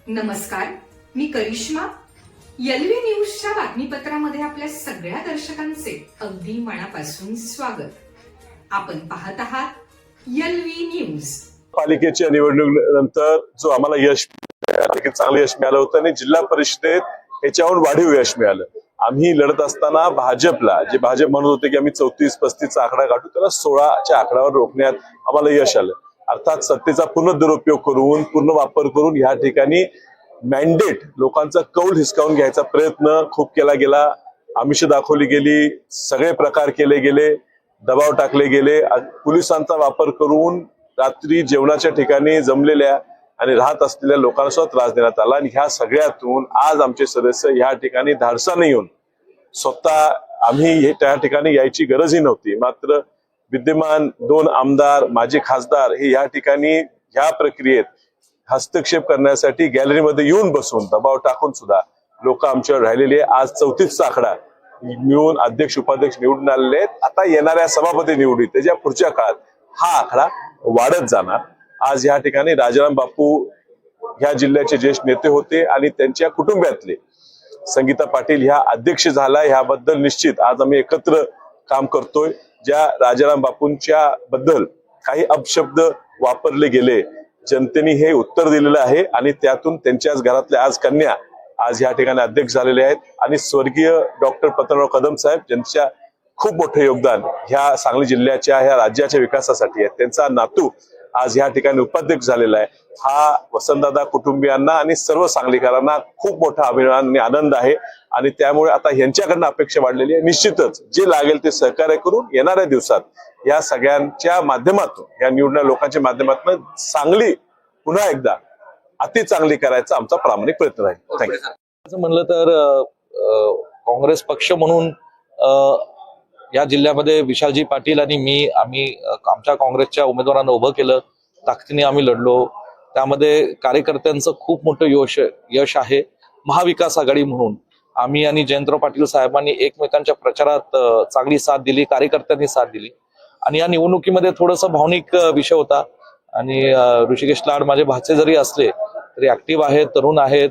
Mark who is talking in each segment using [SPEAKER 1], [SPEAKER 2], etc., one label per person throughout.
[SPEAKER 1] नमस्कार, मी करिश्मा. एलव्ही न्यूजच्या बातमीपत्रामध्ये आपल्या सगळ्या दर्शकांचे अगदी मनापासून स्वागत. आपण पाहत आहात एलव्ही न्यूज.
[SPEAKER 2] पालिकेच्या निवडणुकीनंतर जो आम्हाला यश चांगलं यश मिळालं होतं आणि जिल्हा परिषदेत याच्याहून वाढीव यश मिळालं. आम्ही लढत असताना भाजपला जे भाजप म्हणत होते की आम्ही 34-35चा आकडा गाठू, त्याला 16च्या आकड्यावर रोखण्यात आम्हाला यश आलं. अर्थात सत्तेचा पूर्ण दुरुपयोग करून पूर्ण वापर करून या ठिकाणी मॅन्डेट लोकांचा कौल हिसकावून घ्यायचा प्रयत्न खूप केला गेला. आमिष दाखवली गेली, सगळे प्रकार केले गेले, दबाव टाकले गेले, पोलिसांचा वापर करून रात्री जेवणाच्या ठिकाणी जमलेल्या आणि राहत असलेल्या लोकांना सुद्धा त्रास देण्यात आला. आणि ह्या सगळ्यातून आज आमचे सदस्य ह्या ठिकाणी धाडसाने येऊन स्वतः आम्ही त्या ठिकाणी यायची गरजही नव्हती, मात्र विद्यमान 2 आमदार माजी खासदार हे या ठिकाणी ह्या प्रक्रियेत हस्तक्षेप करण्यासाठी गॅलरीमध्ये येऊन बसून दबाव टाकून सुद्धा लोक आमच्यावर राहिलेले. आज 34चा आकडा मिळून अध्यक्ष उपाध्यक्ष निवडून आलेले आहेत. आता येणाऱ्या सभापती निवडीत त्याच्या पुढच्या काळात हा आकडा वाढत जाणार. आज या ठिकाणी राजाराम बापू ह्या जिल्ह्याचे ज्येष्ठ नेते होते आणि त्यांच्या कुटुंबातले संगीता पाटील ह्या अध्यक्ष झाला. ह्याबद्दल निश्चित आज आम्ही एकत्र काम करतोय. ज्या राजाराम बापूंच्या बद्दल काही अपशब्द वापरले गेले, जनतेने हे उत्तर दिलेलं आहे आणि त्यातून त्यांच्याच घरातल्या आज कन्या आज या ठिकाणी अध्यक्ष झालेले आहेत. आणि स्वर्गीय डॉक्टर पतंगराव कदम साहेब ज्यांच्या खूप मोठं योगदान ह्या सांगली जिल्ह्याच्या ह्या राज्याच्या विकासासाठी आहे, त्यांचा नातू आज या ठिकाणी उपाध्यक्ष झालेला आहे. हा वसंतदादा कुटुंबियांना आणि सर्व सांगलीकरांना खूप मोठा अभिमान आणि आनंद आहे. आणि त्यामुळे आता यांच्याकडनं अपेक्षा वाढलेली आहे. निश्चितच जे लागेल ते सहकार्य करून येणाऱ्या दिवसात या सगळ्यांच्या माध्यमातून या निवडणुका लोकांच्या माध्यमातून सांगली पुन्हा एकदा अति चांगली करायचा आमचा प्रामाणिक प्रयत्न राहील. थँक्यू.
[SPEAKER 3] असं म्हणलं तर काँग्रेस पक्ष म्हणून या जिल्ह्यामध्ये विशालजी पाटील आणि आम्ही आमच्या काँग्रेसच्या उमेदवारांना उभं केलं, ताकदीने आम्ही लढलो. त्यामध्ये कार्यकर्त्यांचं खूप मोठं यश आहे. महाविकास आघाडी म्हणून आम्ही आणि जयंतराव पाटील साहेबांनी एकमेकांच्या प्रचारात चांगली साथ दिली, कार्यकर्त्यांनी साथ दिली. आणि या निवडणुकीमध्ये थोडंसं भावनिक विषय होता. आणि ऋषिकेश लाड माझे भाचे जरी असले तरी ऍक्टिव्ह आहेत, तरुण आहेत,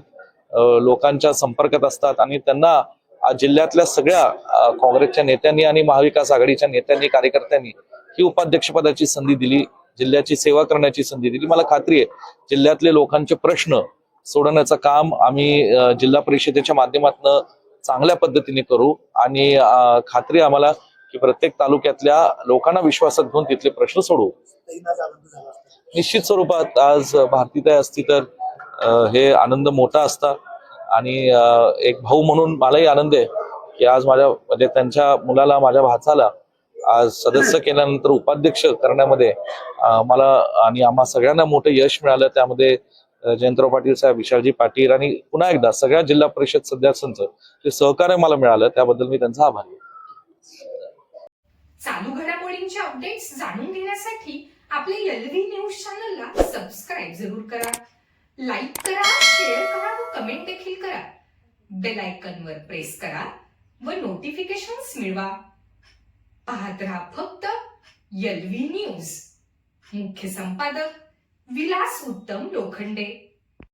[SPEAKER 3] लोकांच्या संपर्कात असतात आणि त्यांना जिल्ह्यातल्या सगळ्या काँग्रेसच्या नेत्यांनी आणि महाविकास आघाडीच्या नेत्यांनी कार्यकर्त्यांनी ही उपाध्यक्षपदाची संधी दिली, जिल्ह्याची सेवा करण्याची संधी दिली. मला खात्री आहे जिल्ह्यातले लोकांचे प्रश्न सोडवण्याचं काम आम्ही जिल्हा परिषदेच्या माध्यमातून चांगल्या पद्धतीने करू. आणि खात्री आम्हाला की प्रत्येक तालुक्यातल्या लोकांना विश्वासात घेऊन तिथले प्रश्न सोडवू. निश्चित स्वरूपात आज भारतीताई असती तर हे आनंद मोठा असता. आणि एक भाऊ म्हणून मलाही आनंद आहे की आज माझ्या म्हणजे त्यांच्या मुलाला, माझ्या भाचाला आज सदस्य केल्यानंतर उपाध्यक्ष करण्यामध्ये मला आणि आम्हा सगळ्यांना मोठं यश मिळालं. त्यामध्ये जयंतराव पाटील साहेब, विशालजी पाटील आणि पुन्हा एकदा सगळ्या जिल्हा परिषद सदस्यांचं जे सहकार्य मला मिळालं त्याबद्दल मी त्यांचा आभारी आहे.
[SPEAKER 1] चालू घडामोडींचे अपडेट्स जाणून घेण्यासाठी आपल्या एलव्ही न्यूज चॅनलला सबस्क्राईब जरूर करा, लाईक करा, शेअर करा व कमेंट देखील करा. बेल आयकॉनवर प्रेस करा व नोटिफिकेशन्स मिळवा. पाहत रहा फक्त एलव्ही न्यूज. मुख्य संपादक विलास उत्तम लोखंडे.